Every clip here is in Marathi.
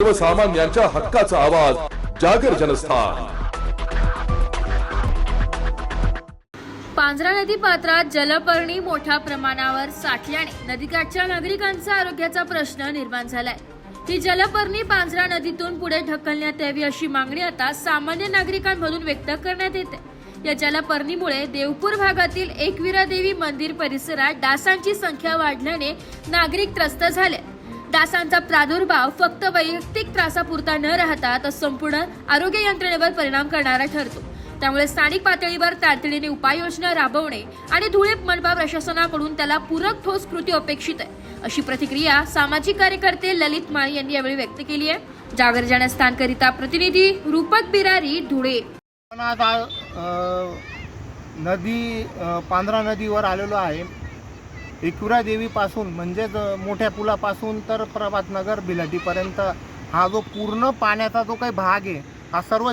सर्वसामान्यांच्या हक्काचा आवाज जागर जनस्थान। पांझरा नदी पात्रात जलपर्णी मोठ्या प्रमाणावर साठल्याने नदीकाठच्या नागरिकांचा आरोग्याचा प्रश्न निर्माण झालाय। ही जलपर्णी पांझरा नदीतून पुढे ढकलण्यात यावी अशी मागणी आता सामान्य नागरिकांमधून व्यक्त करण्यात येते। या जलपर्णीमुळे देवपूर भागातील एकविरा देवी मंदिर परिसरात डासांची संख्या वाढल्याने नागरिक त्रस्त झाले। डासांचा प्रादुर्भाव फक्त वैयक्तिक त्रासापुरता न राहता तर संपूर्ण आरोग्य यंत्रणेवर परिणाम करणारा ठरतो। त्यामुळे स्थानिक पातळीवर तातडीने उपाययोजना राबवणे आणि धुळे मनपा प्रशासनाकडून त्याला पूरक ठोस कृती अपेक्षित आहे, अशी प्रतिक्रिया सामाजिक कार्यकर्ते ललित माळी यांनी यावेळी व्यक्त केली आहे। जागर जनस्थानकरिता प्रतिनिधी रूपक बिरारी, धुळे। नदी पांझरा नदीवर आलेलो आहे। एकविरा देवी पासून म्हणजेच मोठ्या पुलापासून तर प्रभात नगर बिलाटीपर्यंत हा जो पूर्ण पाण्याचा जो काही भाग आहे हा सर्व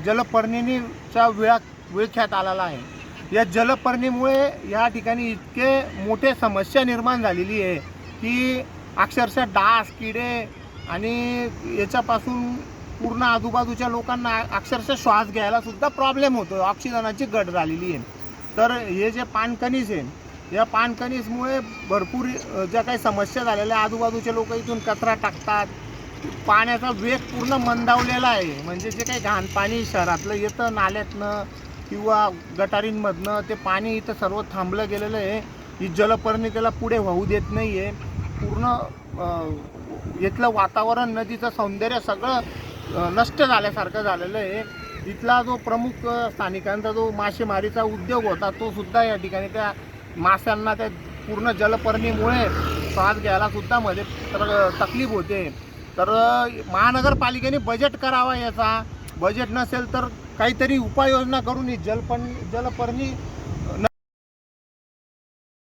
जलपर्णीच्या विळख्यात आलेला आहे। या जलपर्णीमुळे या ठिकाणी इतके मोठे समस्या निर्माण झालेली आहे की अक्षरशः डास, किडे आणि याच्यापासून पूर्ण आजूबाजूच्या लोकांना अक्षरशः श्वास घ्यायला सुद्धा प्रॉब्लेम होतो, ऑक्सिजनाची गट झालेली आहे। तर हे जे पाणकणीस आहे या पाणकणीसमुळे भरपूर ज्या काही समस्या झालेल्या, आजूबाजूचे लोक इथून कचरा टाकतात, पाण्याचा वेग पूर्ण मंदावलेला आहे। म्हणजे जे काही घाण पाणी शहरातलं येतं नाल्यातनं किंवा गटारींमधनं ते पाणी इथं सर्व थांबलं गेलेलं आहे। ही जलपर्णिकेला पुढे वाहू देत नाही आहे। पूर्ण इथलं वातावरण, नदीचं सौंदर्य सगळं नष्ट झाल्यासारखं झालेलं आहे। इथला जो प्रमुख स्थानिकांचा जो मासेमारीचा उद्योग होता तो सुद्धा या ठिकाणी त्या माशांना त्या पूर्ण जलपर्णीमुळे श्वास घ्यायला सुद्धा मध्ये तकलीफ होते। तर महानगरपालिकेने बजेट करावा, याचा बजेट नसेल तर काहीतरी उपाययोजना करून ही जलपर्णी